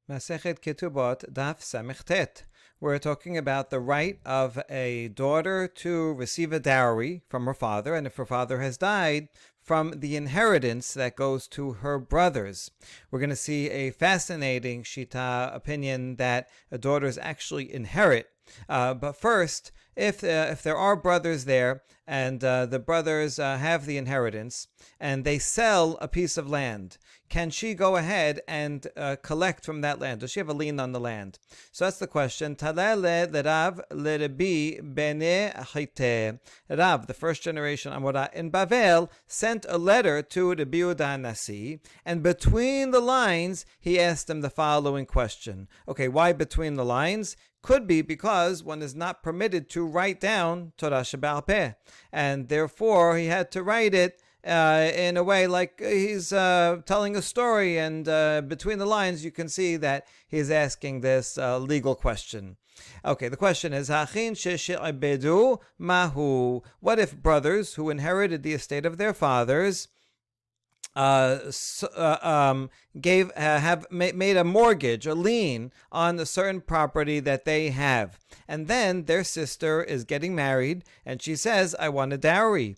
Masechet Ketubot Daf Samech. We're talking about the right of a daughter to receive a dowry from her father, and if her father has died, from the inheritance that goes to her brothers. We're going to see a fascinating Shita opinion that daughters actually inherit. But first, if there are brothers there and the brothers have the inheritance and they sell a piece of land, can she go ahead and collect from that land? Does she have a lien on the land? So that's the question. Talele l'Rav l'Rebi bene Achite. Rav, the first generation Amora in Bavel, sent a letter to Rabbi Yehuda Nasi, and between the lines, he asked him the following question. Okay, why between the lines? Could be because one is not permitted to write down Torah Sheba'al Peh, and therefore he had to write it in a way like he's telling a story, and between the lines you can see that he's asking this legal question. Okay, the question is, Hachin she'bedu mahu. What if brothers who inherited the estate of their fathers have made a mortgage, a lien on a certain property that they have, and then their sister is getting married, and she says, "I want a dowry."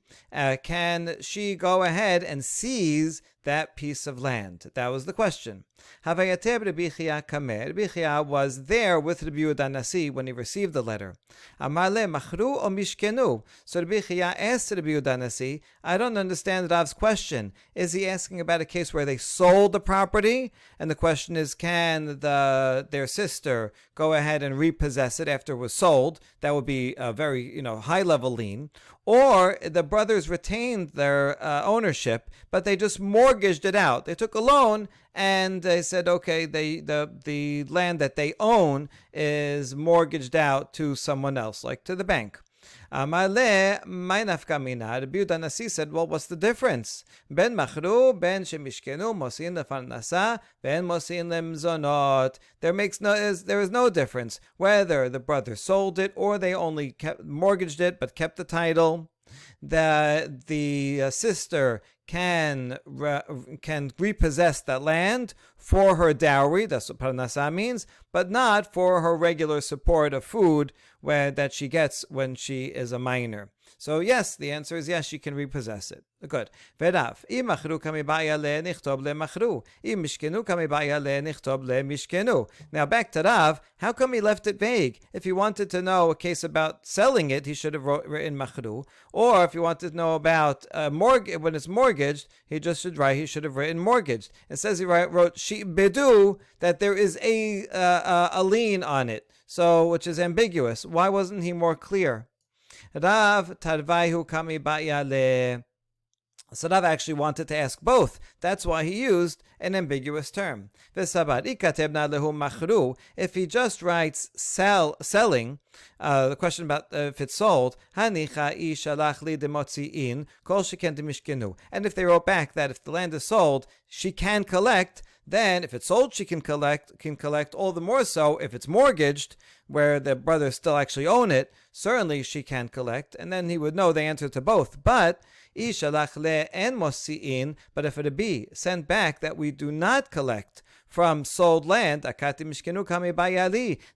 Can she go ahead and seize that piece of land? That was the question. Havayateh Rabbi Chia Kamer. Rabbi Chia was there with Rabbi Yehuda Nasi when he received the letter. Amarle machru o mishkenu. So Rabbi Chia asked Rabbi Yehuda Nasi, I don't understand Rav's question. Is he asking about a case where they sold the property? And the question is, can their sister go ahead and repossess it after it was sold? That would be a very high-level lien. Or the brothers retained their ownership, but they just mortgaged it out. They took a loan and they said, okay, the land that they own is mortgaged out to someone else, like to the bank. Amaleh, my nafkamina. Rabbi Yehuda Nasi said, well, what's the difference? Ben machru, ben shemishkenu, mosin lefarnasa, ben mosin lemzonot. There is no difference whether the brother sold it or they only mortgaged it but kept the title. The sister can repossess that land for her dowry, that's what parnasa means, but not for her regular support of food that she gets when she is a minor. So yes, the answer is yes, she can repossess it. Good. Verav, im machru kami ba'ya le nichtob le machru, im mishkenu kami ba'ya le nichtob le mishkenu. Now back to Rav, how come he left it vague? If he wanted to know a case about selling it, he should have written machru. Or if he wanted to know about when it's mortgaged, he should have written mortgaged. It says he wrote bedu, that there is a lien on it, so which is ambiguous. Why wasn't he more clear? Rav tarvaihu kami ba'ya le. So Rav actually wanted to ask both. That's why he used an ambiguous term. If he just writes selling, the question about if it's sold, and if they wrote back that if the land is sold, she can collect, then if it's sold, she can collect all the more so if it's mortgaged, where the brothers still actually own it, certainly she can collect, and then he would know the answer to both. But if it be sent back that we do not collect from sold land,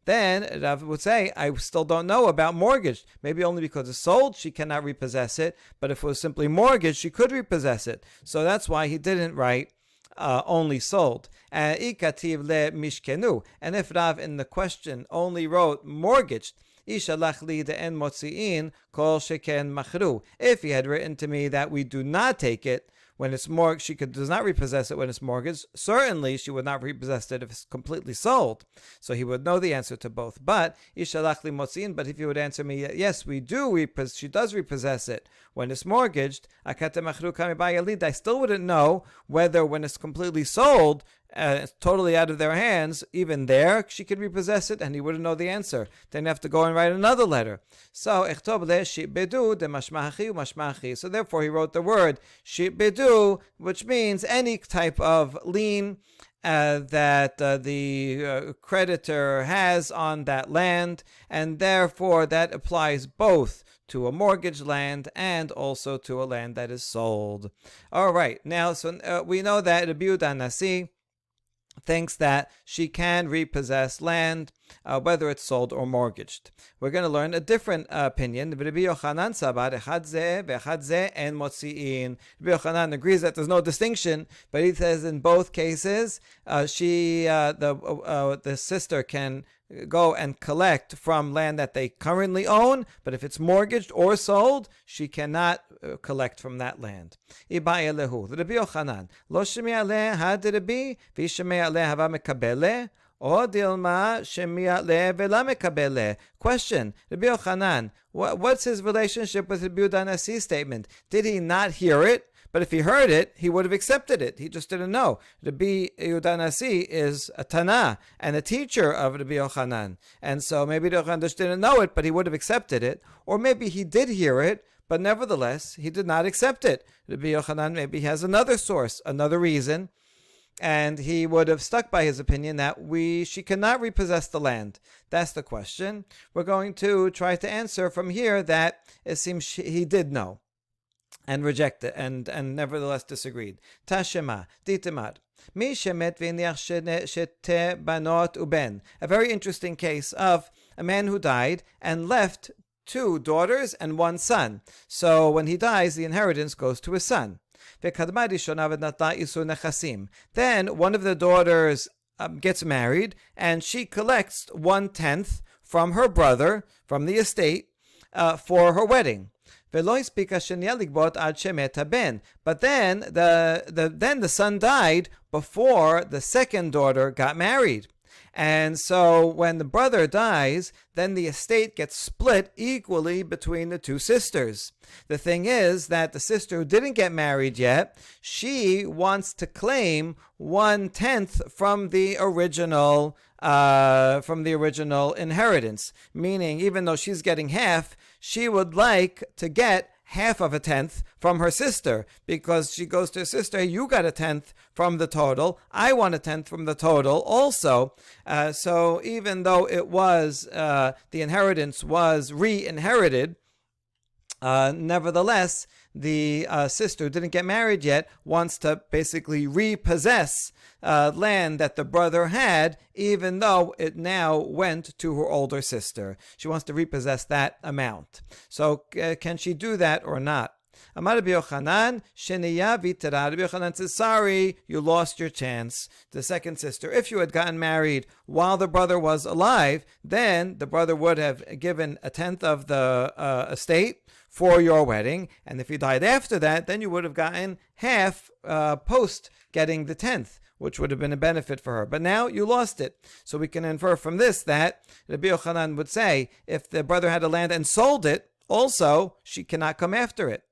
then Rav would say, I still don't know about mortgaged. Maybe only because it's sold, she cannot repossess it, but if it was simply mortgaged, she could repossess it. So that's why he didn't write only sold. And if Rav in the question only wrote mortgaged, if he had written to me that we do not take it when it's mortgaged, she does not repossess it when it's mortgaged, certainly she would not repossess it if it's completely sold. So he would know the answer to both. But if he would answer me, yes, we do, she does repossess it when it's mortgaged, I still wouldn't know whether when it's completely sold, it's totally out of their hands, even there she could repossess it, and he wouldn't know the answer. Then you have to go and write another letter. So so therefore he wrote the word shibedu, which means any type of lien that the creditor has on that land, and therefore that applies both to a mortgaged land and also to a land that is sold. All right, now so we know that Rabbi Yehuda Nasi thinks that she can repossess land, whether it's sold or mortgaged. We're going to learn a different opinion. Rabbi Yochanan sabar echad zeh ve'echad zeh en motzi'in. Rabbi Yochanan agrees that there's no distinction, but he says in both cases, the sister can go and collect from land that they currently own, but if it's mortgaged or sold, she cannot collect from that land. Ibai lehu, Rabbi Yochanan, lo shemi'a leh had Rabbi, v'shemi'a leh hava mekabele, o dilma shemi'a leh v'la mekabele. Question, Rabbi Yochanan, what's his relationship with Rabbi Yehuda Nasi's statement? Did he not hear it? But if he heard it, he would have accepted it. He just didn't know. Rabbi Yehuda Nasi is a Tana and a teacher of Rabbi Yochanan. And so maybe Rabbi Yochanan just didn't know it, but he would have accepted it. Or maybe he did hear it, but nevertheless, he did not accept it. Rabbi Yochanan maybe has another source, another reason, and he would have stuck by his opinion that she cannot repossess the land. That's the question. We're going to try to answer from here that it seems he did know and reject it, and nevertheless disagreed. Tashema, ditemad. Mi shemet v'iniach shete banot uben. A very interesting case of a man who died and left 2 daughters and 1 son. So when he dies, the inheritance goes to his son. Then one of the daughters gets married, and she collects 1/10 from her brother, from the estate, for her wedding. But then the son died before the second daughter got married. And so when the brother dies, then the estate gets split equally between the 2 sisters. The thing is that the sister who didn't get married yet, she wants to claim 1/10 from the original inheritance. Meaning, even though she's getting half, she would like to get half of a 10th from her sister, because she goes to her sister, hey, you got a 10th from the total, I want a 10th from the total also. So even though it was the inheritance was re-inherited, nevertheless, the sister who didn't get married yet wants to basically repossess land that the brother had, even though it now went to her older sister. She wants to repossess that amount. So can she do that or not? Amar Rabbi Yochanan, Sheniya Vitara. Rabbi Yochanan says, sorry, you lost your chance. The second sister, if you had gotten married while the brother was alive, then the brother would have given a 10th of the estate for your wedding. And if you died after that, then you would have gotten half post getting the 10th, which would have been a benefit for her. But now you lost it. So we can infer from this that Rabbi Yochanan would say, if the brother had a land and sold it, also, she cannot come after it.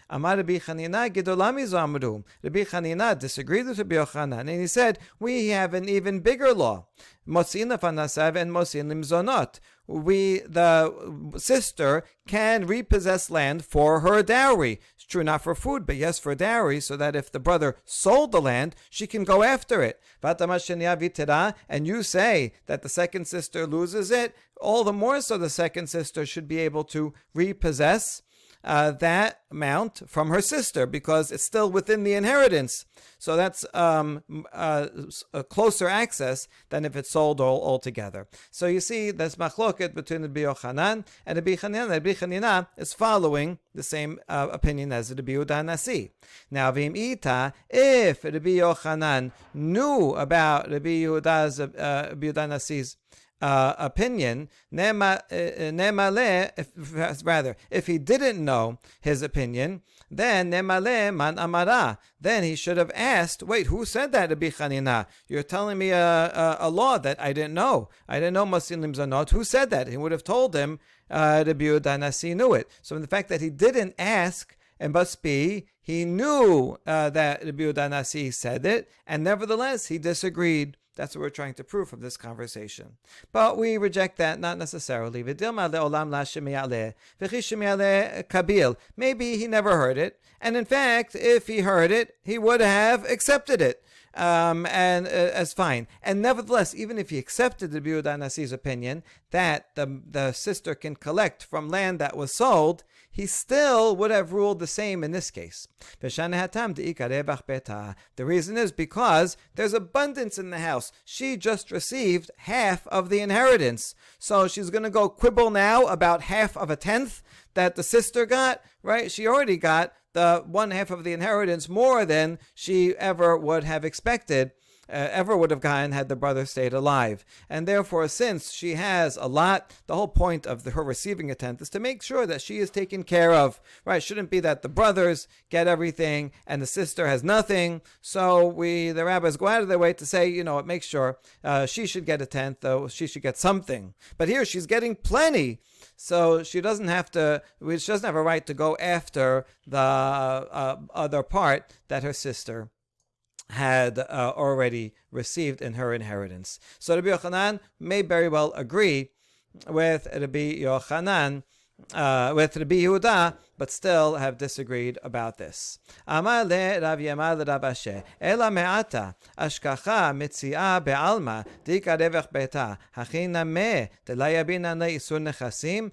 Amar Rabbi Chanina Gedolami Zamru. Rabbi Chanina disagreed with Rabbi Yochanan, and he said, we have an even bigger law. Motzin lefanasav and motzin limzonot. The sister can repossess land for her dowry. It's true, not for food, but yes, for dowry, so that if the brother sold the land, she can go after it. And you say that the second sister loses it, all the more so the second sister should be able to repossess that amount from her sister, because it's still within the inheritance. So that's a closer access than if it's sold altogether. So you see, there's machloket between Rabbi Yochanan and Rabbi Chanina. Rabbi Chanina is following the same opinion as Rabbi Yehuda Nasi. Now, v'im ita, if Rabbi Yochanan knew about Rabbi Yehuda Nasi's opinion, if he didn't know his opinion, then man amara, then he should have asked, wait, who said that, Rabbi Chanina? You're telling me a law that I didn't know. I didn't know Masin Limzanot. Who said that? He would have told him Rabbi Yehuda Nasi knew it. So the fact that he didn't ask, it must be he knew that Rabbi Yehuda Nasi said it, and nevertheless he disagreed. That's what we're trying to prove from this conversation. But we reject that, not necessarily. Maybe he never heard it. And in fact, if he heard it, he would have accepted it. and as fine. And nevertheless, even if he accepted the Yehuda Nasi's opinion that the sister can collect from land that was sold, he still would have ruled the same in this case. The reason is because there's abundance in the house. She just received half of the inheritance. So she's going to go quibble now about half of a tenth that the sister got, right? She already got the one half of the inheritance more than she ever would have expected. Ever would have gotten had the brother stayed alive. And therefore, since she has a lot, the whole point of her receiving a tenth is to make sure that she is taken care of, right? It shouldn't be that the brothers get everything and the sister has nothing. So the rabbis go out of their way to say, make sure she should get a tenth, though she should get something. But here she's getting plenty. So she doesn't have a right to go after the other part that her sister had already received in her inheritance. So Rabbi Yochanan may very well agree with Rabbi Yochanan, with Rabbi Yehuda, but still have disagreed about this. Amar le Rav Yema le Rav Asher, Ela me'ata, ashkacha mitziah be'alma, dika revech beta, hachina me, la yabina le'isur nechasim.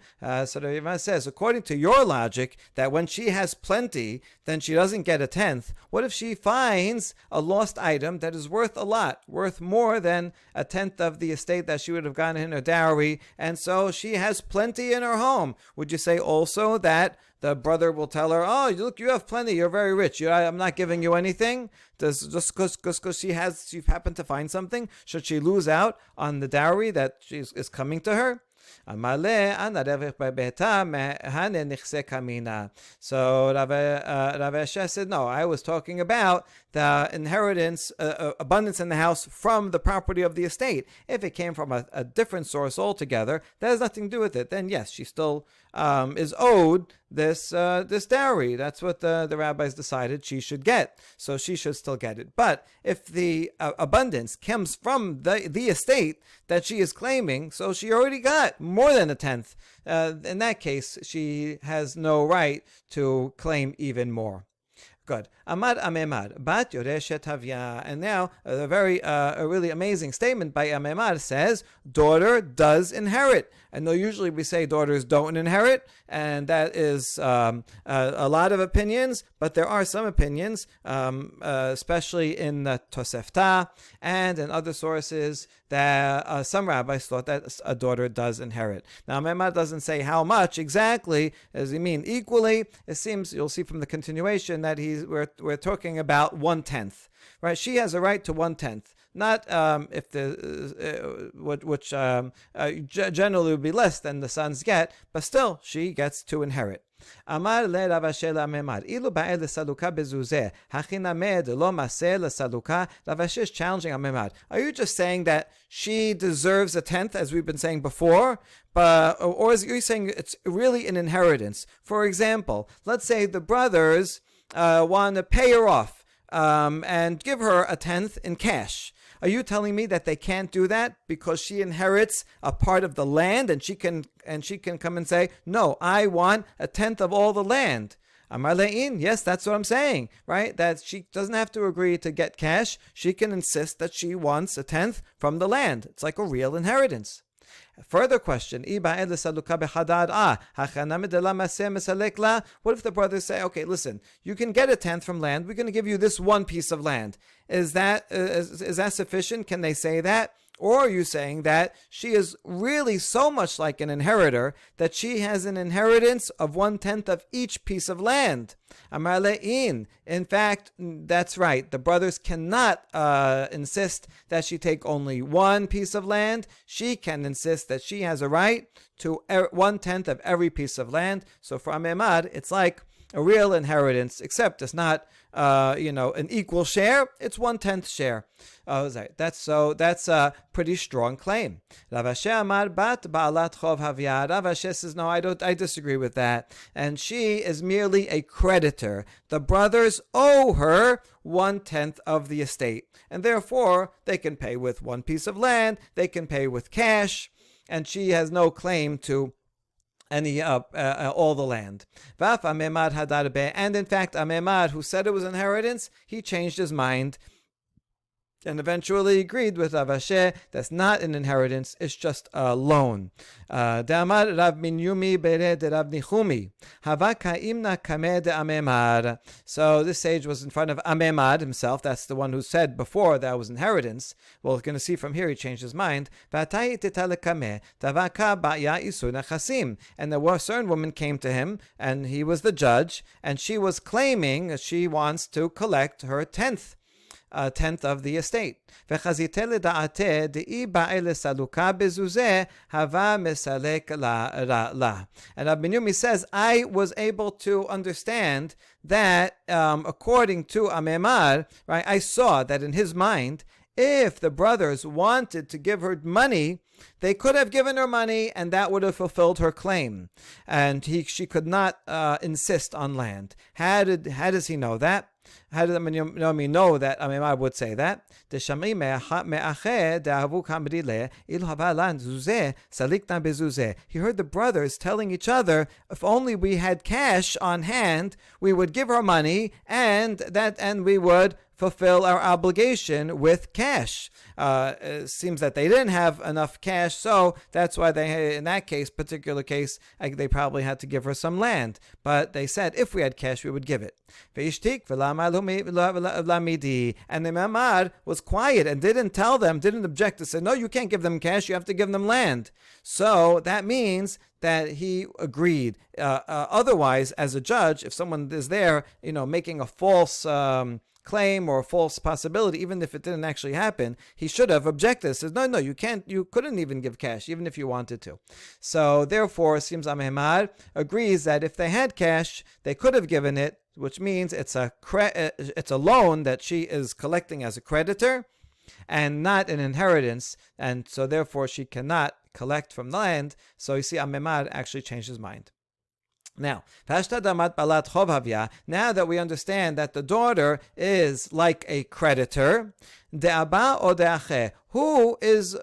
So Rav Yema says, according to your logic, that when she has plenty, then she doesn't get a tenth. What if she finds a lost item that is worth a lot, worth more than a tenth of the estate that she would have gotten in her dowry, and so she has plenty in her home? Would you say also that the brother will tell her, "Oh, look, you have plenty. You're very rich. I'm not giving you anything"? Just because she happened to find something, should she lose out on the dowry that is coming to her? So Rav Asher said, no, I was talking about the inheritance, abundance in the house from the property of the estate. If it came from a different source altogether, that has nothing to do with it. Then yes, she still is owed this dowry. That's what the rabbis decided she should get. So she should still get it. But if the abundance comes from the estate that she is claiming, so she already got more than a tenth. In that case, she has no right to claim even more. Good. Amad Amemad, Bat Yoreshet Havya. And now a really amazing statement by Amemad says, daughter does inherit. And though usually we say daughters don't inherit, and that is a lot of opinions, but there are some opinions, especially in the Tosefta and in other sources, that some rabbis thought that a daughter does inherit. Now, Amemad doesn't say how much exactly. Does he mean equally? It seems, you'll see from the continuation, that we're talking about 1/10, right? She has a right to 1/10. Not if which generally would be less than the sons get, but still she gets to inherit. Amar le Rav Asher Amemad, ilu ba'ed lesaluka bezuzeh, hachinamed lo maseh lesaluka. Rav Asher is challenging Amemad. Are you just saying that she deserves a tenth, as we've been saying before, or are you saying it's really an inheritance? For example, let's say the brothers want to pay her off and give her a tenth in cash. Are you telling me that they can't do that because she inherits a part of the land and she can come and say, no, I want a tenth of all the land? Amar le'in, yes, that's what I'm saying, right? That she doesn't have to agree to get cash. She can insist that she wants a tenth from the land. It's like a real inheritance. Further question, what if the brothers say, okay, listen, you can get a tenth from land, we're going to give you this one piece of land. Is that sufficient? Can they say that? Or are you saying that she is really so much like an inheritor that she has an inheritance of 1/10 of each piece of land? Amar le'in. In fact, that's right. The brothers cannot insist that she take only one piece of land. She can insist that she has a right to 1/10 of every piece of land. So for Amemad, it's like a real inheritance, except it's not an equal share. It's 1/10 share. That's a pretty strong claim. Rav Asher Amar bat ba'alat chov havya. Rav Asher says, no, I disagree with that. And she is merely a creditor. The brothers owe her 1/10 of the estate, and therefore they can pay with one piece of land. They can pay with cash, and she has no claim to any all the land. And in fact, Amemad, who said it was inheritance, he changed his mind. and eventually agreed with Rav Ashi that's not an inheritance, it's just a loan. De'amar Rav Yomi bere de Rav Nichumi, hava ka'imna kameh de Amemar. So this sage was in front of Amemar himself. That's the one who said before that was inheritance. Well, we're going to see from here he changed his mind. And the certain woman came to him, and he was the judge, and she was claiming she wants to collect her tenth of the estate. And Rabbi Yomi says, I was able to understand that according to Amemar, right, I saw that in his mind, if the brothers wanted to give her money, they could have given her money, and that would have fulfilled her claim. And she could not insist on land. How does he know that? How does Yomi know that Amemar would say that? He heard the brothers telling each other, if only we had cash on hand, we would give her money, and we would fulfill our obligation with cash. It seems that they didn't have enough cash, so that's why they, in that particular case, they probably had to give her some land. But they said, if we had cash, we would give it. And the Mamad was quiet and didn't object to say, no, you can't give them cash, you have to give them land. So that means that he agreed. Otherwise, as a judge, if someone is there, making a false claim or a false possibility, even if it didn't actually happen, he should have objected. Says, no, you couldn't even give cash, even if you wanted to. So therefore, it seems Amemar agrees that if they had cash, they could have given it, which means it's a loan that she is collecting as a creditor and not an inheritance, and so therefore she cannot collect from the land. So you see, Amemar actually changed his mind. Now, now that we understand that the daughter is like a creditor, who is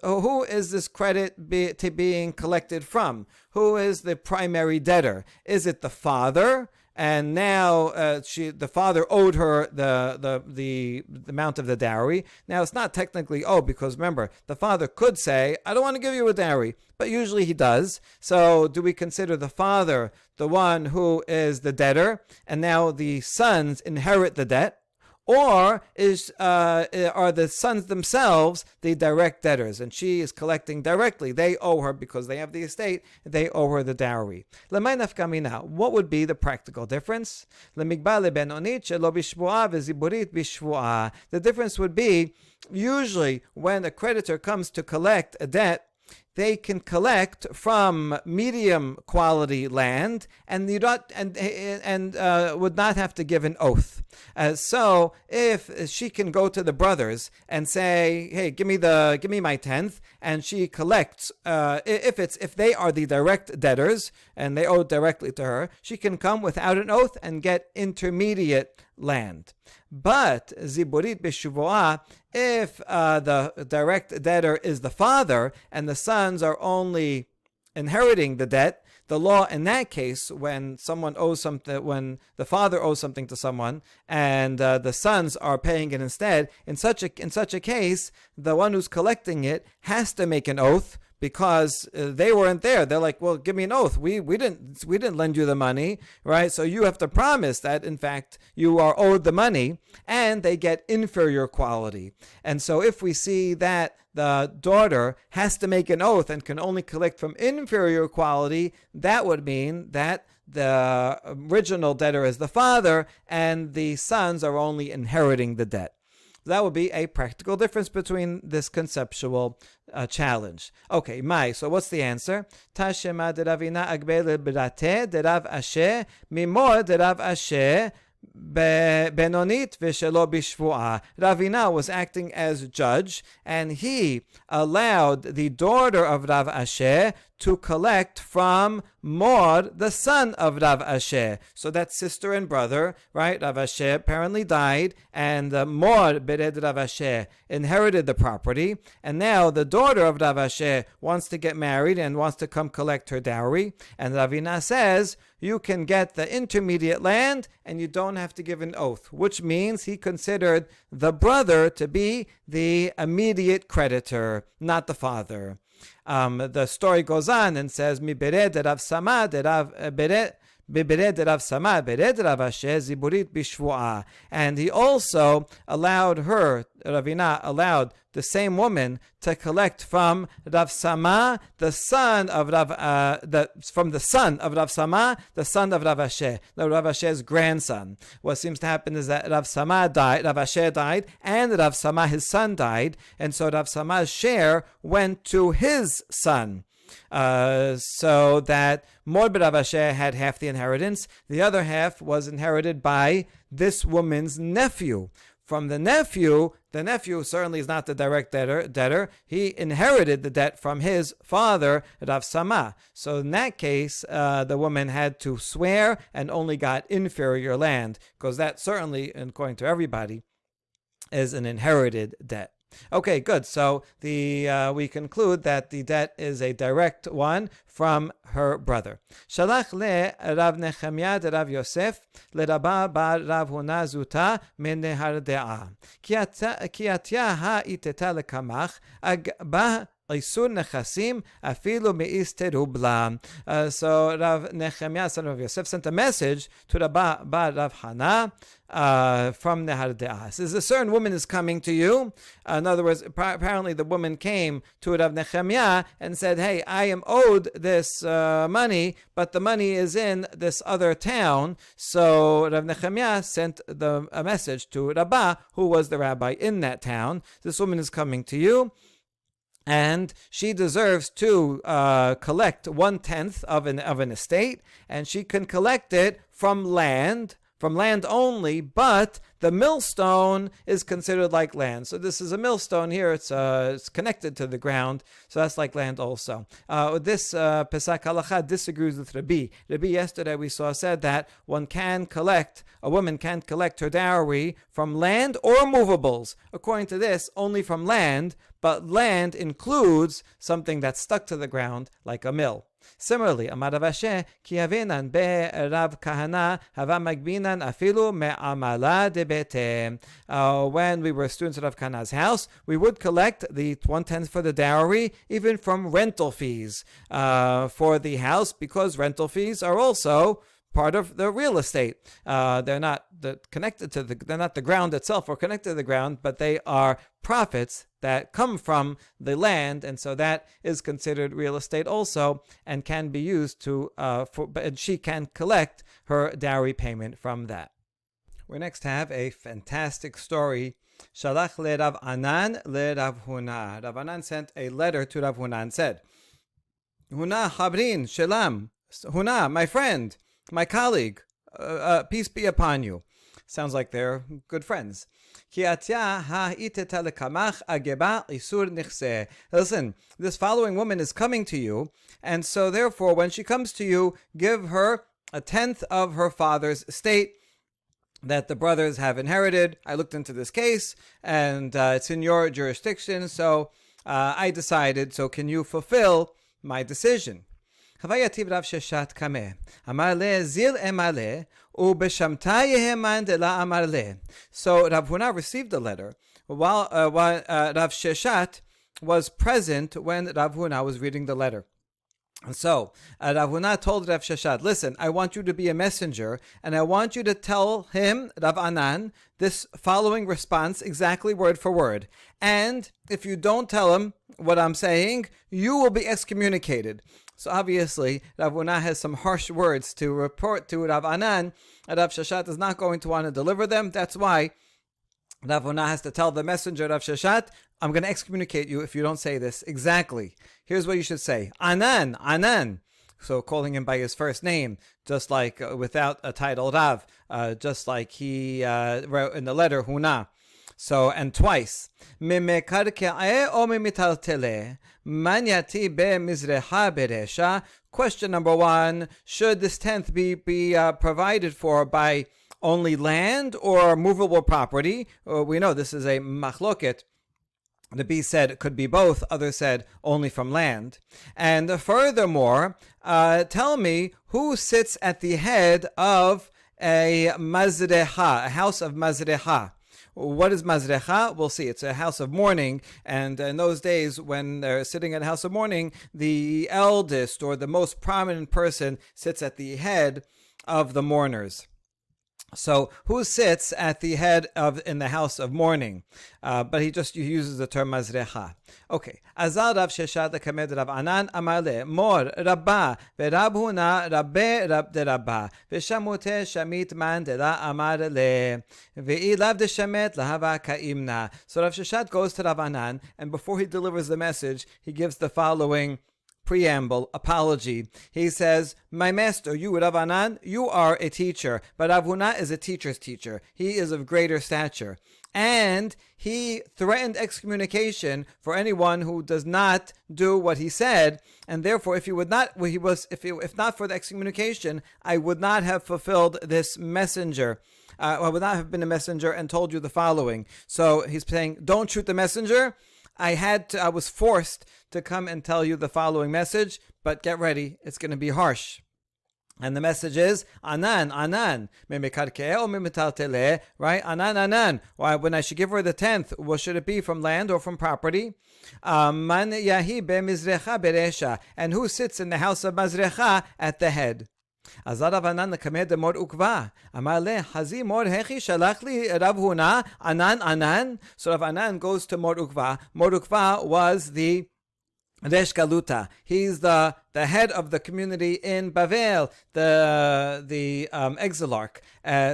this credit being collected from? Who is the primary debtor? Is it the father? And now the father owed her the amount of the dowry. Now it's not technically owed, because remember, the father could say, I don't want to give you a dowry, but usually he does. So do we consider the father the one who is the debtor, and now the sons inherit the debt? Or are the sons themselves the direct debtors, and she is collecting directly? They owe her because they have the estate. They owe her the dowry. What would be the practical difference? The difference would be, usually when a creditor comes to collect a debt, they can collect from medium quality land, and would not have to give an oath. So if she can go to the brothers and say, "Hey, give me my tenth," and she collects, if they are the direct debtors and they owe directly to her, she can come without an oath and get intermediate land. But ziburit b'shuvoah, if the direct debtor is the father and the sons are only inheriting the debt, the law in that case, when the father owes something to someone and the sons are paying it instead, in such a case, the one who's collecting it has to make an oath, because they weren't there. They're like, well, give me an oath. We didn't lend you the money, right? So you have to promise that, in fact, you are owed the money, and they get inferior quality. And so if we see that the daughter has to make an oath and can only collect from inferior quality, that would mean that the original debtor is the father, and the sons are only inheriting the debt. That would be a practical difference between this conceptual challenge. Okay, so what's the answer? Tashema de Ravina agbele berate de Rav Ashi mimor de Rav Ashi benonit v'shelo bishvuah. Ravina was acting as judge, and he allowed the daughter of Rav Ashi to collect from Mor, the son of Rav Asher. So that's sister and brother, right? Rav Asher apparently died, and Mor bered Rav Asher inherited the property, and now the daughter of Rav Asher wants to get married and wants to come collect her dowry, and Ravina says, you can get the intermediate land and you don't have to give an oath, which means he considered the brother to be the immediate creditor, not the father. The story goes on and says, Mi bered Rav Sama de Rav bered Rav Sama bered Rav Asher ziburit bishvuah. And he also allowed her, Ravina allowed the same woman to collect from Rav Sama, the son of Rav Sama, the son of Rav Asher, Rav Asher's grandson. What seems to happen is that Rav Asher died, and Rav Sama, his son, died, and so Rav Sama's share went to his son. So that Mor ben Rav Asher had half the inheritance. The other half was inherited by this woman's nephew. From the nephew certainly is not the direct debtor. He inherited the debt from his father, Rav Sama. So in that case, the woman had to swear and only got inferior land, because that certainly, according to everybody, is an inherited debt. Okay, good. So we conclude that the debt is a direct one from her brother. Shalach le Rav Nechemia de Rav Yosef le Rabba bar Rav Huna zuta min nehar de'ah. Ki atya ha iteta lekamach agba Isur nechasim afilu meiste rubla. So Rav Nechemia, son of Yosef, sent a message to Rabba bar Rav Hana from Nehar De'ah. Says a certain woman is coming to you. In other words, apparently the woman came to Rav Nechemia and said, hey, I am owed this money, but the money is in this other town. So Rav Nechemia sent a message to Rabbah, who was the rabbi in that town. This woman is coming to you, and she deserves to collect 1/10 of an estate, and she can collect it from land only, but the millstone is considered like land. So this is a millstone here. It's connected to the ground, so that's like land also. This Pesach Halacha disagrees with Rabbi. Rabbi yesterday we said that a woman can collect her dowry from land or movables. According to this, only from land, but land includes something that's stuck to the ground, like a mill. Similarly, Amar Rav Asher, ki havenan be Rav Kahana hava magbinan afilu me'amala de bete. When we were students at Rav Kahana's house, we would collect the 1/10 for the dowry, even from rental fees for the house, because rental fees are also part of the real estate. They're not connected to they're not the ground itself or connected to the ground, but they are profits that come from the land, and so that is considered real estate also, and can be used to and she can collect her dowry payment from that. We next have a fantastic story. Shalach le Rav Anan le Rav Huna. Rav Anan sent a letter to Rav Huna and said, Huna Habrin Shelam. Huna, my friend, my colleague, peace be upon you. Sounds like they're good friends. Listen, this following woman is coming to you, and so therefore when she comes to you, give her 1/10 of her father's estate that the brothers have inherited. I looked into this case, and it's in your jurisdiction, so I decided, so can you fulfill my decision? Havayativ Rav Sheshat Kameh. Amar le zil emale ubeshamta yeheman de la amar le. So Rav Huna received the letter while Rav Sheshat was present when Rav Huna was reading the letter. And so Rav Huna told Rav Sheshat, listen, I want you to be a messenger, and I want you to tell him, Rav Anan, this following response exactly word for word. And if you don't tell him what I'm saying, you will be excommunicated. So obviously, Rav Huna has some harsh words to report to Rav Anan, and Rav Sheshat is not going to want to deliver them. That's why Rav Huna has to tell the messenger Rav Sheshat, I'm going to excommunicate you if you don't say this exactly. Here's what you should say. Anan, Anan. So calling him by his first name, just like without a title Rav, just like he wrote in the letter Huna. So, and twice. Mimekarke'e o mimitaltele, manyati be mizreha beresha, question number 1, should this tenth be provided for by only land or movable property? We know this is a machloket. The B said it could be both. Others said only from land. And furthermore, tell me who sits at the head of a mazreha, a house of mazreha. What is mazreha? We'll see. It's a house of mourning. And in those days, when they're sitting at a house of mourning, the eldest or the most prominent person sits at the head of the mourners. So who sits at the head of in the house of mourning? But he just uses the term mazrecha. Okay. Azal Rav Sheshat lekamed Rav Anan amale mor rabba veRab Huna rabbe rab de rabba veshamute shamit man de la amar le veilav de shamet lahava kaimna. So Rav Sheshat goes to Rav Anan, and before he delivers the message, he gives the following preamble, apology. He says, my master, you, Rav Anan, you are a teacher, but Rav Huna is a teacher's teacher. He is of greater stature. And he threatened excommunication for anyone who does not do what he said, and therefore, if not for the excommunication, I would not have fulfilled this messenger. I would not have been a messenger and told you the following. So he's saying, don't shoot the messenger. I was forced to come and tell you the following message, but get ready, it's going to be harsh. And the message is, Anan, Anan, right? Anan, Anan. Why, when I should give her the 10th, what should it be, from land or from property? Man yahi beMizrecha beresha. And who sits in the house of Mazrecha at the head? Azar Rav Anan lekamed mor ukva. Amar le, hazi mor hechi shalach li Rav Huna, Anan, Anan. So Rav Anan goes to Mor Ukva. Mor Ukva was the Resh Galuta. He's the head of the community in Bavel, the exilarch.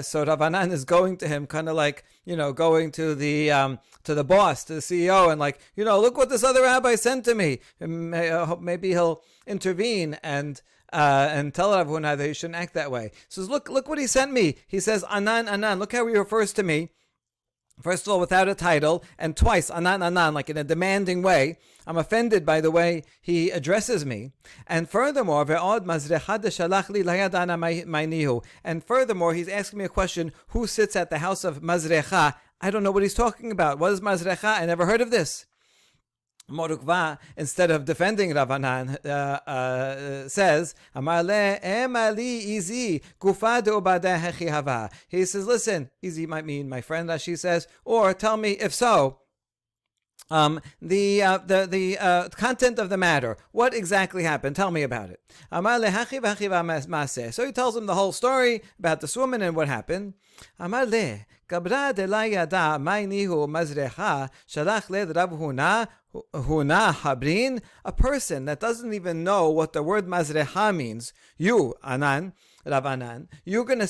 So Rav Anan is going to him, kind of like, going to the boss, to the CEO, and like, look what this other rabbi sent to me. Maybe he'll intervene and tell Rav Huna that he shouldn't act that way. So look what he sent me. He says, Anan, Anan. Look how he refers to me. First of all, without a title, and twice, Anan, Anan, like in a demanding way. I'm offended by the way he addresses me. And furthermore, and furthermore, he's asking me a question, who sits at the house of Mazrecha? I don't know what he's talking about. What is Mazrecha? I never heard of this. Mor Ukva, instead of defending Rav Anan, says, he says, listen, Izi might mean my friend, as she says, or tell me if so. The content of the matter. What exactly happened? Tell me about it. So he tells him the whole story about this woman and what happened. A person that doesn't even know what the word mazreha means. You, Anan, Rav Anan, you're going to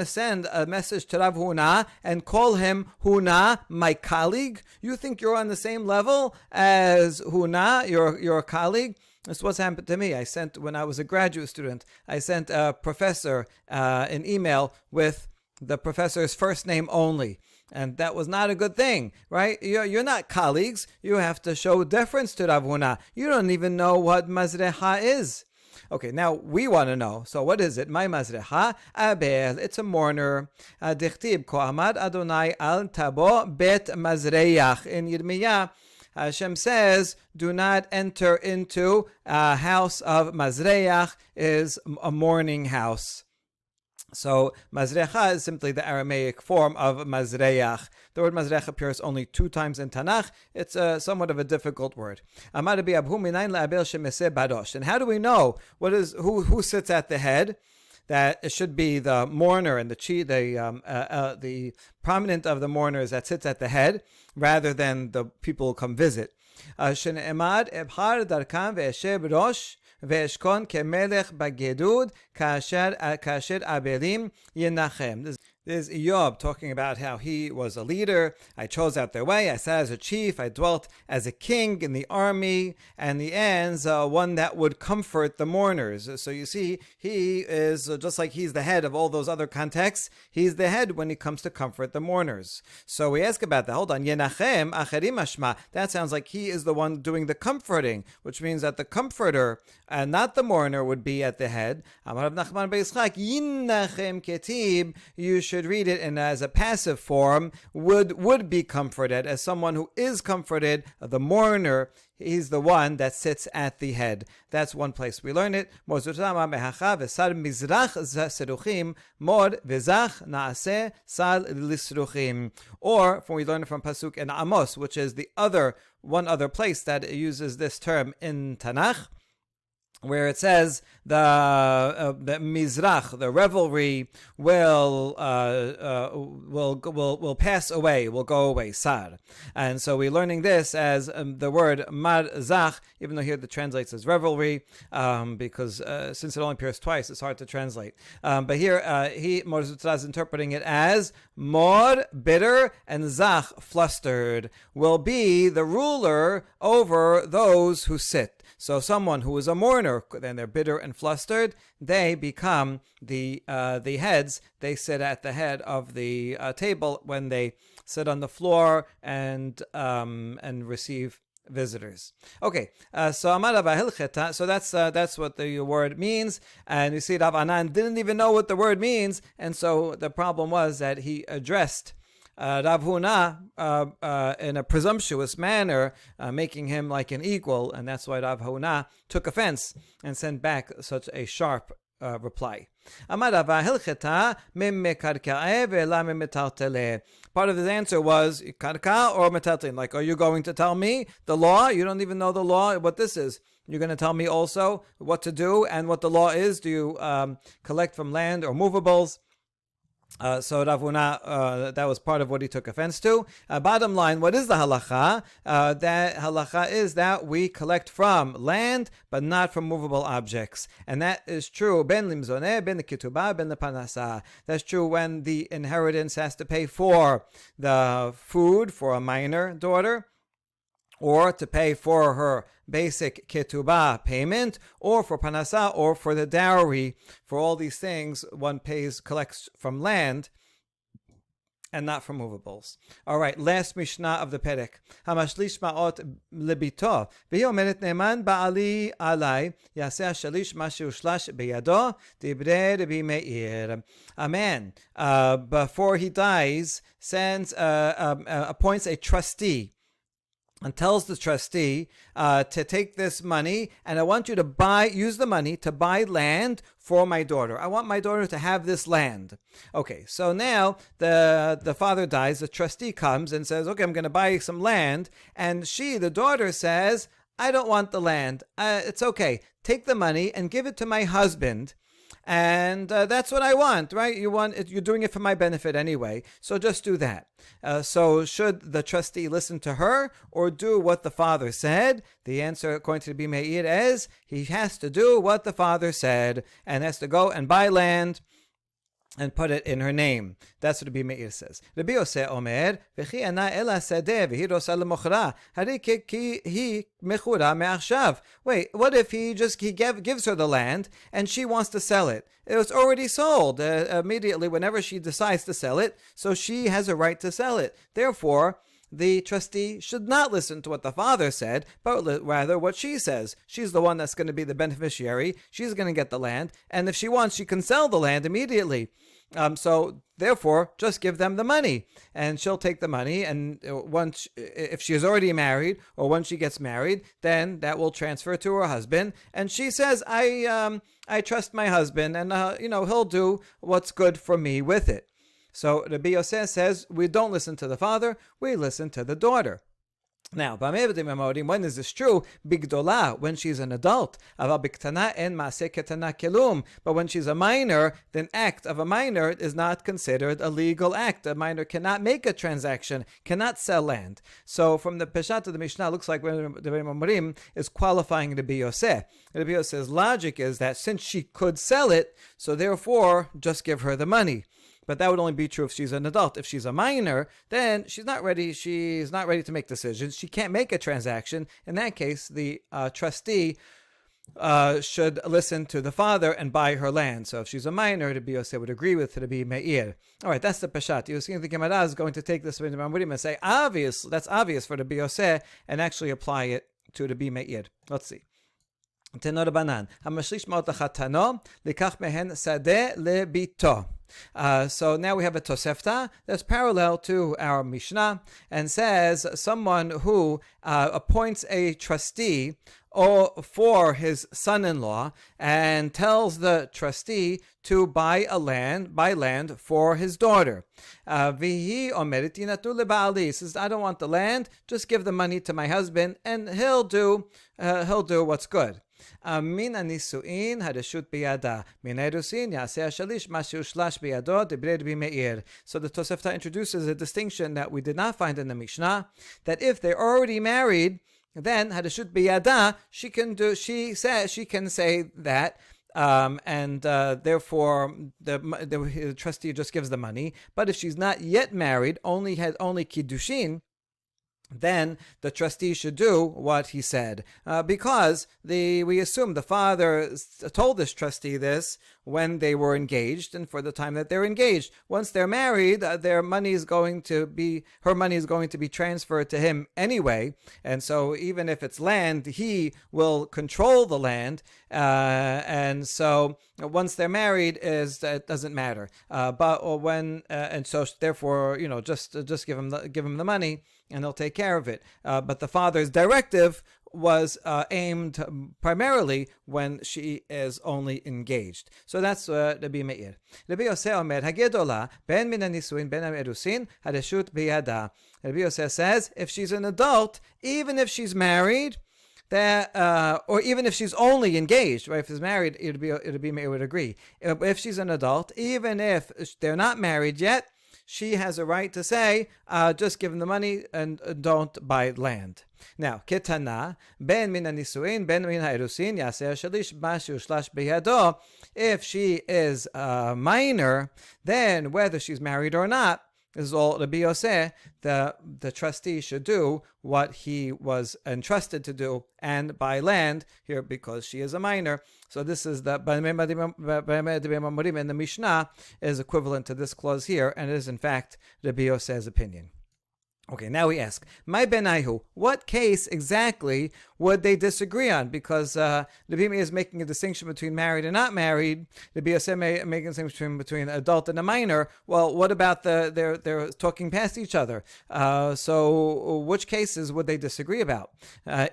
send a message to Rav Huna and call him Huna, my colleague? You think you're on the same level as Huna, your colleague? That's what's happened to me. When I was a graduate student, I sent a professor an email with the professor's first name only. And that was not a good thing, right? You're not colleagues. You have to show deference to Rav Huna. You don't even know what Mazreha is. Okay, now we want to know. So what is it? My Mazreha, Abel, it's a mourner. Dichtib, Ko Amad Adonai al Tabo bet Mazreach. In Yirmiyah, Hashem says, do not enter into a house of Mazreach, is a mourning house. So Mazrecha is simply the Aramaic form of Mazreach. The word Mazreach appears only 2 times in Tanakh. It's somewhat of a difficult word. And how do we know who sits at the head? That it should be the mourner and the prominent of the mourners that sits at the head, rather than the people who come visit. Ve'eshkon kemelech bagedud kasher abelim yenachem. There's Eyob talking about how he was a leader. I chose out their way. I sat as a chief. I dwelt as a king in the army. And the ends, one that would comfort the mourners. So you see, he is just like he's the head of all those other contexts. He's the head when it comes to comfort the mourners. So we ask about that. Hold on. Yenachem acherim ashma. That sounds like he is the one doing the comforting, which means that the comforter and not the mourner would be at the head. Amar Rav Nachman bar Yitzchak, Yinnachem ketib. You should read it in as a passive form. Would be comforted, as someone who is comforted. The mourner, he's the one that sits at the head. That's one place we learn it. Mor v'zach naaseh sal lisruchim. Or we learn it from pasuk in Amos, which is the one other place that uses this term in Tanakh, where it says the mizrach, the revelry, will pass away, will go away, sar. And so we're learning this as the word marzach, even though here the translates as revelry, because since it only appears twice, it's hard to translate. But here, Mor Zutra is interpreting it as mor, bitter, and zach, flustered, will be the ruler over those who sit. So someone who is a mourner, then they're bitter and flustered, they become the heads. They sit at the head of the table when they sit on the floor and receive visitors. Okay, so Amar Rav Hilcheta. So that's what the word means. And you see, Rav Anan didn't even know what the word means, and so the problem was that he addressed Rav Huna in a presumptuous manner, making him like an equal, and that's why Rav Huna took offense and sent back such a sharp reply. Amar Rav Hilcheta mim mekarka'eh ve'la mim metarteleh. Part of his answer was karka or metarteleh. Like, are you going to tell me the law? You don't even know the law, what this is. You're going to tell me also what to do and what the law is. Do you collect from land or movables? So Rav Huna, that was part of what he took offense to. Bottom line, what is the halacha? That halacha is that we collect from land, but not from movable objects. And that is true, ben limzoneh, ben ketubot, ben panasa. That's true when the inheritance has to pay for the food for a minor daughter, or to pay for her basic ketubah payment, or for panasa, or for the dowry. For all these things, one collects from land and not from movables. All right, last Mishnah of the Perek. Hamashlish ma'ot lebito. V'hi omeret ne'eman ba'ali alai yaseh hashalish ma sheushlash beyado divrei Rabbi Meir. A man, before he dies, appoints a trustee and tells the trustee to take this money, and I want you to use the money to buy land for my daughter. I want my daughter to have this land. Okay, so now the father dies, the trustee comes and says, okay, I'm going to buy some land, and the daughter says, I don't want the land. It's okay. Take the money and give it to my husband. And that's what I want, right? You're doing it for my benefit anyway, so just do that. So should the trustee listen to her or do what the father said? The answer, according to the Meir, is he has to do what the father said and has to go and buy land and put it in her name. That's what Rabbi Meir says. Rabbi Yosef Omer, v'chi ana el hasadeh v'hi rosa lemochra, hari ki hi mechura me'achshav. Wait, what if he gives her the land and she wants to sell it? It was already sold immediately whenever she decides to sell it, so she has a right to sell it. Therefore, the trustee should not listen to what the father said, but rather what she says. She's the one that's going to be the beneficiary. She's going to get the land, and if she wants, she can sell the land immediately. So therefore, just give them the money, and she'll take the money. And if she is already married, or when she gets married, then that will transfer to her husband. And she says, "I trust my husband, and he'll do what's good for me with it." So Rabbi Yosef says, we don't listen to the father, we listen to the daughter. Now, when is this true? Bigdola, when she's an adult. But when she's a minor, the act of a minor is not considered a legal act. A minor cannot make a transaction, cannot sell land. So from the Peshat of the Mishnah, it looks like the Morim is qualifying Rabbi Yosef. Rabbi Yosef's logic is that since she could sell it, so therefore just give her the money. But that would only be true if she's an adult. If she's a minor, then she's not ready. She's not ready to make decisions. She can't make a transaction. In that case, the trustee should listen to the father and buy her land. So if she's a minor, Rabbi Yosef would agree with Rabbi Meir. All right, that's the Peshat. You see, the Gemara is going to take this and say, that's obvious for Rabbi Yosef, and actually apply it to Rabbi Meir. Let's see. Tenor Banan. Hamashlish ma'ot lachatano, likach mehen sadeh lebito. So now we have a Tosefta that's parallel to our Mishnah and says someone who appoints a trustee for his son-in-law and tells the trustee to buy land for his daughter. Vihi omerit yinatu leba'ali. Says, I don't want the land, just give the money to my husband and he'll do what's good. Mina nisuin hadashut biyada. Mina erusin yaseh shalish mashu shlash biyado debrei Rabbi Meir. So the Tosefta introduces a distinction that we did not find in the Mishnah, that if they're already married, then hadashut biyada, she can say that. Therefore, the trustee just gives the money. But if she's not yet married, only kiddushin, then the trustee should do what he said, because we assume the father told this trustee this when they were engaged and for the time that they're engaged. Once they're married, her money is going to be transferred to him anyway, and so even if it's land, he will control the land, and so once they're married, it doesn't matter. Therefore, just give him the money, and he'll take care of it. But the father's directive was aimed primarily when she is only engaged. So that's Rabbi Meir. Rabbi Yosef omer, hagedola, ben min hanisuin ben ha'erusin, hadeshut biyada. Rabbi Yosef says, if she's an adult, even if she's married, or even if she's only engaged, right? If she's married, Rabbi Meir would agree. If she's an adult, even if they're not married yet, she has a right to say, just give him the money and don't buy land. Now, ketana, ben min hanisuin, ben min ha'erusin, yaseh shalish mashu shlash biyado. If she is a minor, then whether she's married or not, this is all Rabbi Yosef, the trustee should do what he was entrusted to do and buy land here because she is a minor. So this is the in the Mishnah is equivalent to this clause here, and it is in fact Rabbi Yosef's opinion. Okay, now we ask, my benaihu, what case exactly would they disagree on? Because Rabbi Meir is making a distinction between married and not married. Rabbi Yosef making a distinction between adult and a minor. Well, what about they're talking past each other? So which cases would they disagree about? Perhaps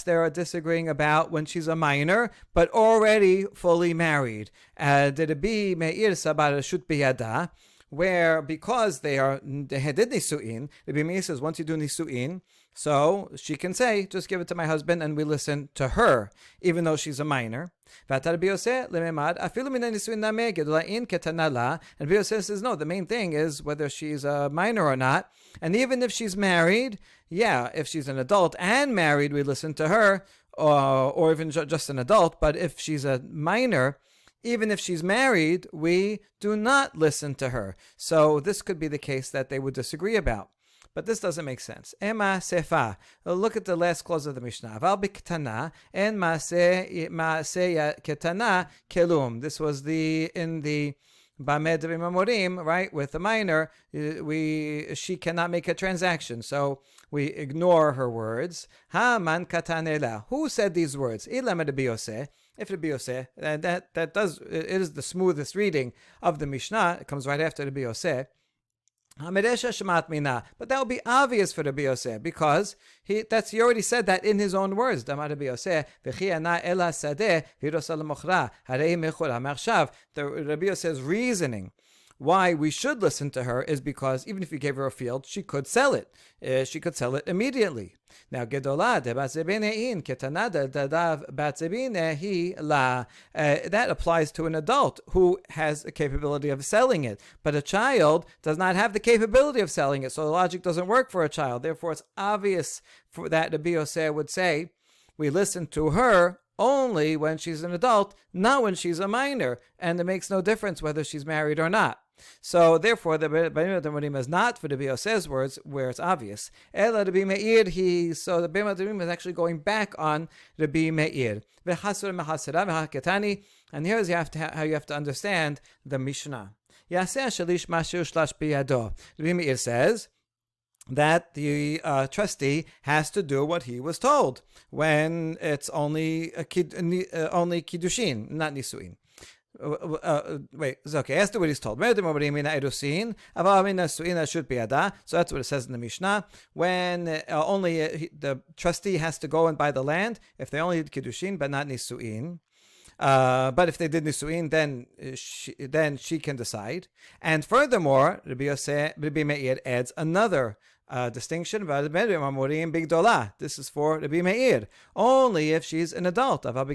they are disagreeing about when she's a minor, but already fully married. Rabbi Meir sabar shut biyada, where because they did nisuin, Rabbi Meir says once you do nisuin, so she can say, just give it to my husband and we listen to her, even though she's a minor. And Rabbi Yosef says, no, the main thing is whether she's a minor or not. And even if she's married, if she's an adult and married, we listen to her, or even just an adult. But if she's a minor, even if she's married, we do not listen to her. So this could be the case that they would disagree about. But this doesn't make sense. Ema sefa. Look at the last clause of the Mishnah. Val b'ketana en maaseh ketana kelum. This was in the Bamed Mamorim, right? With the minor, she cannot make a transaction, so we ignore her words. Ha man katanela. Who said these words? Ilam Rabbi Yosef. If Rabbi Yosef, it is the smoothest reading of the Mishnah. It comes right after Rabbi Yosef. But that would be obvious for Rabbi Yosef because he already said that in his own words. The Rabbi Yosef's reasoning why we should listen to her is because even if you gave her a field, she could sell it. She could sell it immediately. Now, that applies to an adult who has a capability of selling it, but a child does not have the capability of selling it, so the logic doesn't work for a child. Therefore, it's obvious that Rabbi Yosef would say, we listen to her only when she's an adult, not when she's a minor, and it makes no difference whether she's married or not. So therefore, the Beimat Amorim is not for the Biose's words where it's obvious. Ela Rabbi Meir, so the Beimat Amorim is actually going back on Rabbi Meir. And here's how you have to understand the Mishnah. Rabbi Meir says that the trustee has to do what he was told when it's only kiddushin, not nisuin. Wait, it's okay. As to what he's told. So that's what it says in the Mishnah. When only the trustee has to go and buy the land if they only did kiddushin but not nisuin. But if they did nisuin, then she can decide. And furthermore, Rabbi Meir adds another distinction. This is for Rabbi Meir. Only if she's an adult. But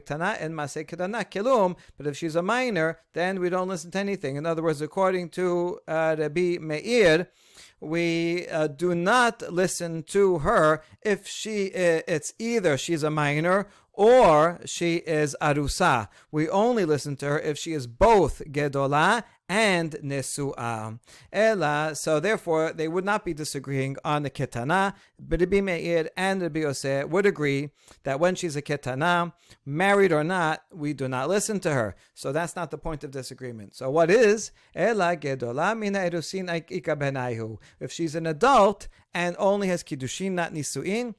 if she's a minor, then we don't listen to anything. In other words, according to Rabbi Meir, we do not listen to her if it's either she's a minor or she is arusa. We only listen to her if she is both gedolah and nesu'ah. So therefore, they would not be disagreeing on the ketana. But Rabbi Meir and Rabbi Yosef would agree that when she's a ketana, married or not, we do not listen to her. So that's not the point of disagreement. So what is? Ela gedolah mina erusin ika benaihu. If she's an adult and only has kiddushin, not nisu'in,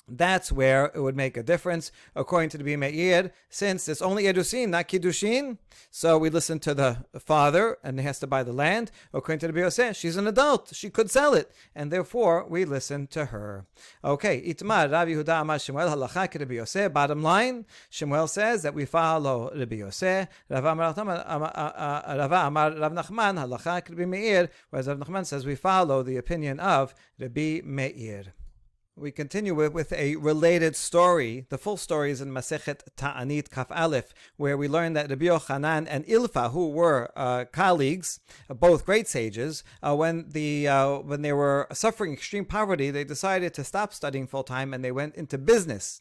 that's where it would make a difference, according to the Rabbi Meir. Since it's only Erusin, not Kiddushin, so we listen to the father, and he has to buy the land. According to the Rabbi Yosef, she's an adult, she could sell it, and therefore we listen to her. Okay, Itmar, Rav Yehuda Amar Shemuel Halacha Rabbi Yosef. Bottom line, Shemuel says that we follow Rabbi Yosef. Rava Amar Rav Nachman Halacha Rabbi Meir, whereas Rav Nachman says we follow the opinion of Rabbi Meir. We continue with a related story. The full story is in Masechet Ta'anit Kaf Aleph, where we learn that Rabbi Yochanan and Ilfa, who were colleagues, both great sages, when they were suffering extreme poverty, they decided to stop studying full time and they went into business.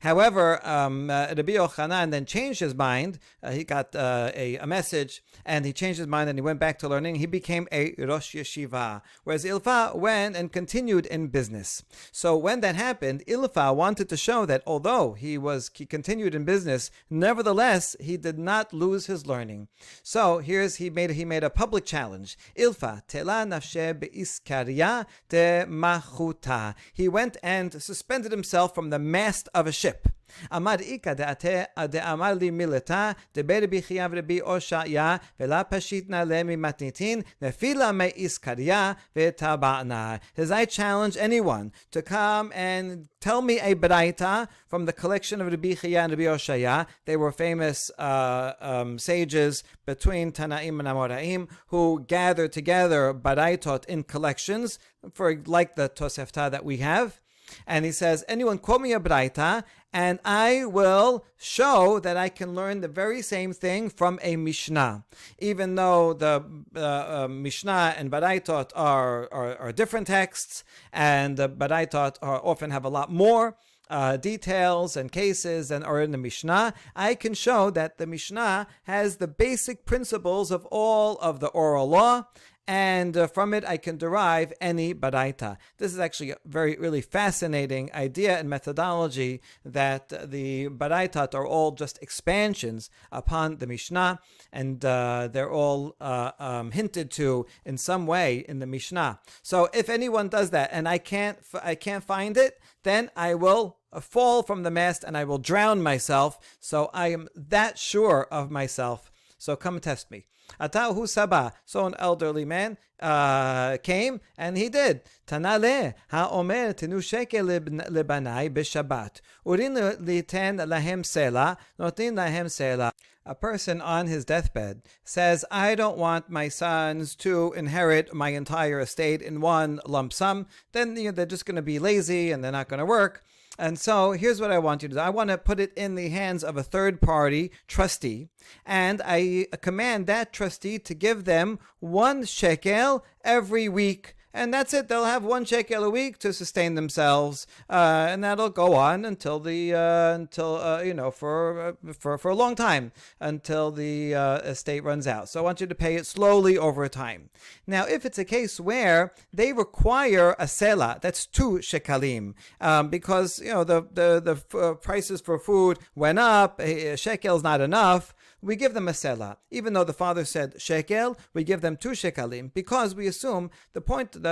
However, Rabbi Yochanan then changed his mind. He got a message, and he changed his mind, and he went back to learning. He became a Rosh Yeshiva, whereas Ilfa went and continued in business. So when that happened, Ilfa wanted to show that although he continued in business, nevertheless he did not lose his learning. So he made a public challenge. Ilfa tela nafshe beiskarya te machuta. He went and suspended himself from the mast of a ship. Amar ika de amar li mileta de berbi chiyav Rabbi Oshaya vela pashitna lemi matnitin nefila me iskaria vetabana. Says, I challenge anyone to come and tell me a braita from the collection of Rabbi Chiya and Rabbi Oshaya. They were famous sages between Tanaim and Amoraim who gathered together braitot in collections, like the Tosefta that we have. And he says, anyone quote me a braita, and I will show that I can learn the very same thing from a Mishnah. Even though the Mishnah and Baraitot are different texts, and the Baraitot often have a lot more details and cases than are in the Mishnah, I can show that the Mishnah has the basic principles of all of the oral law, and from it I can derive any baraita. This is actually a really fascinating idea and methodology, that the baraitat are all just expansions upon the Mishnah, and they're all hinted to in some way in the Mishnah. So if anyone does that and I can't find it, then I will fall from the mast and I will drown myself. So I am that sure of myself. So come and test me. Atahu Saba. So an elderly man came, and he did. Tanale ha'omer tenu shekel lebanai b'Shabbat. Urin liten lahem sela, notin lahem sela. A person on his deathbed says, I don't want my sons to inherit my entire estate in one lump sum. Then they're just going to be lazy and they're not going to work. And so here's what I want you to do. I want to put it in the hands of a third-party trustee, and I command that trustee to give them 1 shekel every week. and that's it. They'll have 1 shekel a week to sustain themselves, and that'll go on until for a long time, until the estate runs out. So I want you to pay it slowly over time. Now, if it's a case where they require a sela, that's 2 shekalim, because the prices for food went up, a shekel is not enough, we give them a sela. Even though the father said shekel, we give them 2 shekalim, because we assume the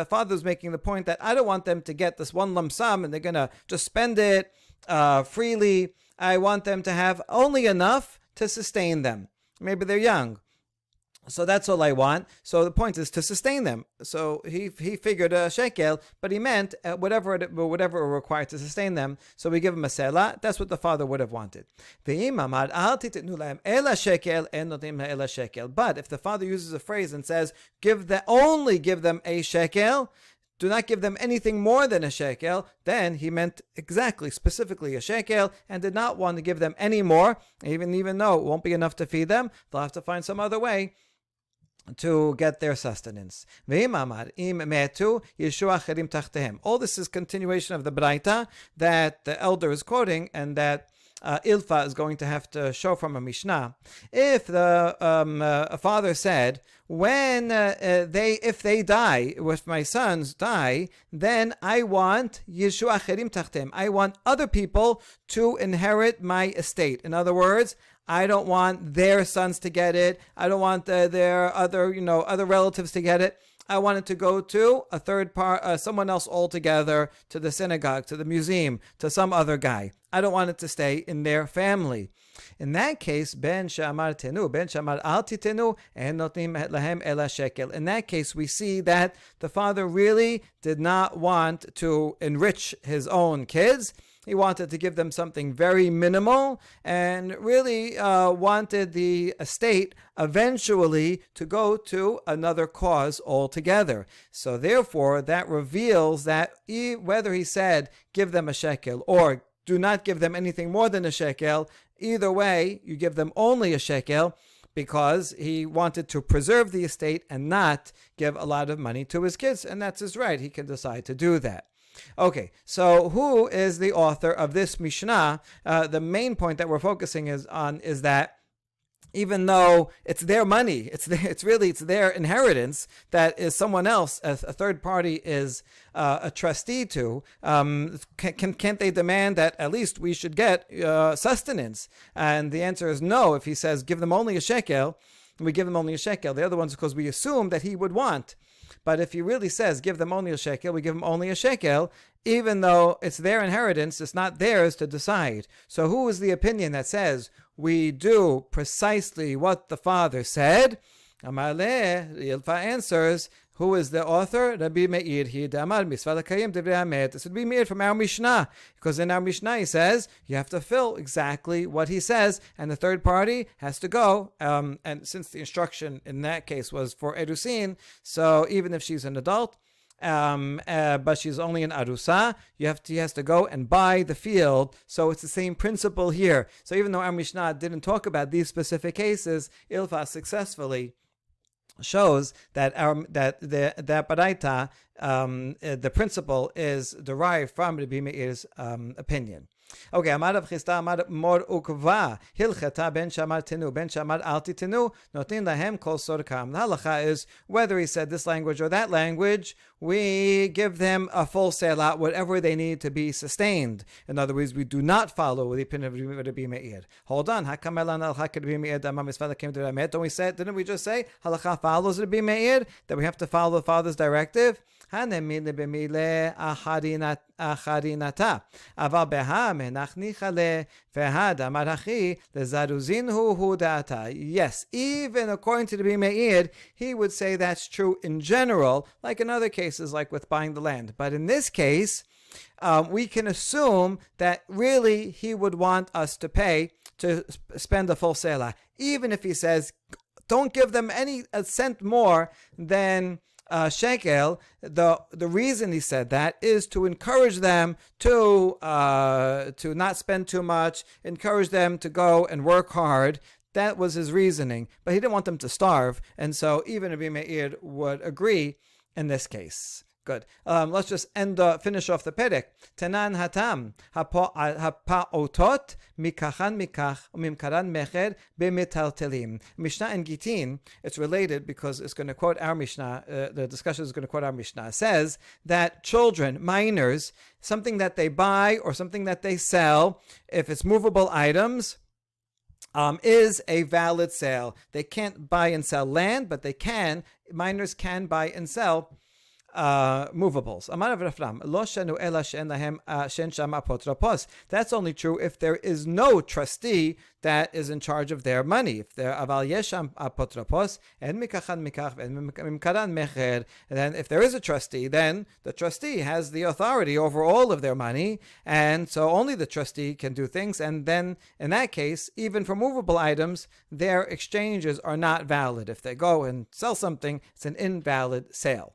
father's making the point that I don't want them to get this one lump sum and they're going to just spend it freely. I want them to have only enough to sustain them. Maybe they're young. So that's all I want. So the point is to sustain them. So he figured a shekel, but he meant whatever required to sustain them. So we give him a sela. That's what the father would have wanted. But if the father uses a phrase and says, only give them a shekel, do not give them anything more than a shekel, then he meant specifically a shekel, and did not want to give them any more, even though it won't be enough to feed them. They'll have to find some other way to get their sustenance. All this is continuation of the Braita that the elder is quoting, and that Ilfa is going to have to show from a Mishnah. If a father said, if they die, if my sons die, then I want Yishu Acherim Tachtem. I want other people to inherit my estate. In other words, I don't want their sons to get it. I don't want their other relatives to get it. I want it to go to a third someone else altogether, to the synagogue, to the museum, to some other guy. I don't want it to stay in their family. In that case, ben shamar al titenu, and notim lahem ela shekel. In that case, we see that the father really did not want to enrich his own kids. He wanted to give them something very minimal, and really wanted the estate eventually to go to another cause altogether. So therefore, that reveals that whether he said give them a shekel or do not give them anything more than a shekel, either way, you give them only a shekel, because he wanted to preserve the estate and not give a lot of money to his kids, and that's his right. He can decide to do that. Okay, so who is the author of this Mishnah? The main point that we're focusing on is that even though it's their money, it's their inheritance that is someone else, a third party is a trustee to, can't they demand that at least we should get sustenance? And the answer is no. If he says give them only a shekel, we give them only a shekel. The other ones, because we assume that he would want. But if he really says give them only a shekel, we give them only a shekel, even though it's their inheritance, it's not theirs to decide. So who is the opinion that says we do precisely what the father said? Amaleh, Ilfa answers, who is the author? Rabbi Meir. This would be Meir from our Mishnah, because in our Mishnah he says you have to fill exactly what he says, and the third party has to go. And since the instruction in that case was for Erusin, so even if she's an adult, but she's only an arusa, he has to go and buy the field. So it's the same principle here. So even though our Mishnah didn't talk about these specific cases, Ilfa successfully shows that the Baraita, the principle is derived from Rabbi Meir's opinion. Okay, Amar Rav Chisda Amar Mor Ukva Hilchata Ben Shamar Tenu Ben Shamar Al Titenu Notin Lahem Kol Sorkam. The halacha is whether he said this language or that language, we give them a full selah, whatever they need to be sustained. In other words, we do not follow the opinion of Rabbi Meir. Hold on, didn't we just say halacha follows Rabbi Meir, that we have to follow the father's directive? Yes, even according to the Rabbi Meir, he would say that's true in general, like in other cases, like with buying the land. But in this case, we can assume that really he would want us to pay to spend a full selah, even if he says don't give them a cent more than shekel. The reason he said that is to encourage them to not spend too much, encourage them to go and work hard. That was his reasoning, but he didn't want them to starve, and so even Rabbi Meir would agree in this case. Good. Let's just finish off the perek. Tanan hatam hapa'otot mikachan mikach umimkaran mecher b'mitaltelim. Mishnah and Gitin, it's related because it's going to quote our Mishnah. The discussion is going to quote our Mishnah. Says that children, minors, something that they buy or something that they sell, if it's movable items, is a valid sale. They can't buy and sell land, but minors can buy and sell movables. That's only true if there is no trustee that is in charge of their money. If there then if there is a trustee, then the trustee has the authority over all of their money, and so only the trustee can do things. And then in that case, even for movable items, their exchanges are not valid. If they go and sell something, it's an invalid sale.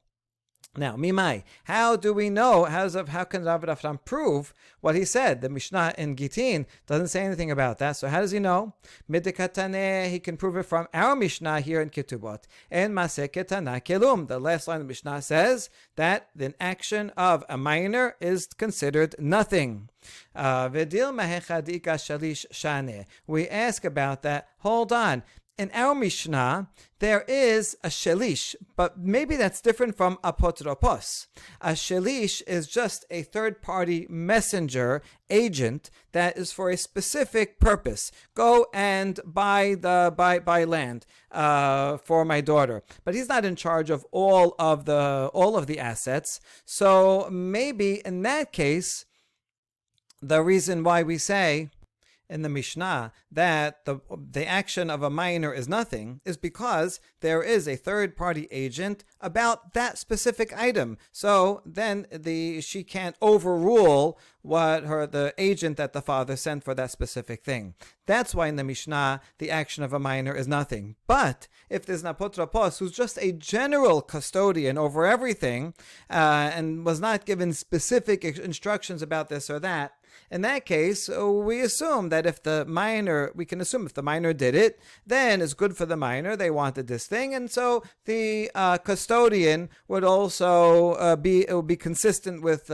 Now, Mimai, how do we know? How can Rav Rafram prove what he said? The Mishnah in Gitin doesn't say anything about that. So how does he know? Midikataneh, he can prove it from our Mishnah here in Ketubot. En maseh ketana kelum. The last line of the Mishnah says that the action of a minor is considered nothing. We ask about that. Hold on. In our Mishnah, there is a shelish, but maybe that's different from apotropos. A shelish is just a third-party messenger agent that is for a specific purpose. Go and buy land for my daughter, but he's not in charge of all of the assets. So maybe in that case, the reason why we say in the Mishnah that the action of a minor is nothing is because there is a third-party agent about that specific item. So then she can't overrule the agent that the father sent for that specific thing. That's why in the Mishnah the action of a minor is nothing. But if there's an apotropos who's just a general custodian over everything and was not given specific instructions about this or that, in that case, we assume that if the minor did it, then it's good for the minor. They wanted this thing, and so the custodian would also be consistent with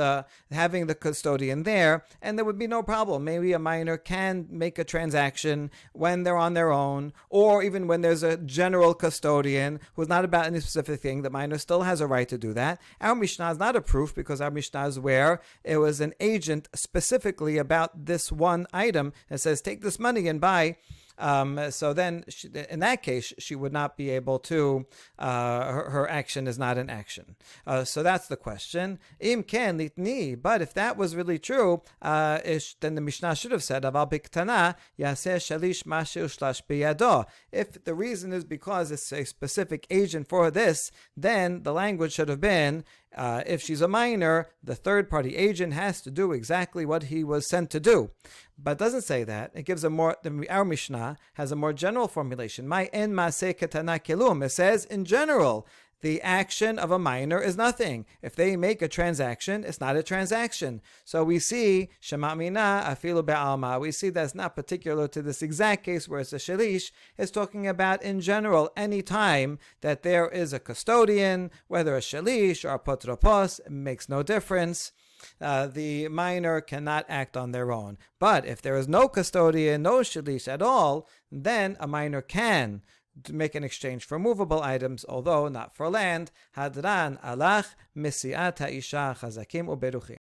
having the custodian there, and there would be no problem. Maybe a minor can make a transaction when they're on their own, or even when there's a general custodian who's not about any specific thing. The minor still has a right to do that. Our Mishnah is not a proof because our Mishnah is where it was an agent specifically about this one item and says, take this money and buy. So then, in that case, she would not be able to, her action is not an action. So that's the question. Im ken litni, but if that was really true, then the Mishnah should have said, aval biktana yaseh shalish mashu shlash biyado. If the reason is because it's a specific agent for this, then the language should have been, if she's a minor, the third-party agent has to do exactly what he was sent to do. But it doesn't say that. It gives our Mishnah has a more general formulation. My en maseh ketana kelum. It says, in general, the action of a minor is nothing. If they make a transaction, it's not a transaction. So we see shema mina afilu be'alma. We see that's not particular to this exact case where it's a shelish. It's talking about in general any time that there is a custodian, whether a shelish or a potropos, it makes no difference. The minor cannot act on their own. But if there is no custodian, no shelish at all, then a minor can to make an exchange for movable items, although not for land. Hadran alach misiat ha'isha chazakim uberuchim.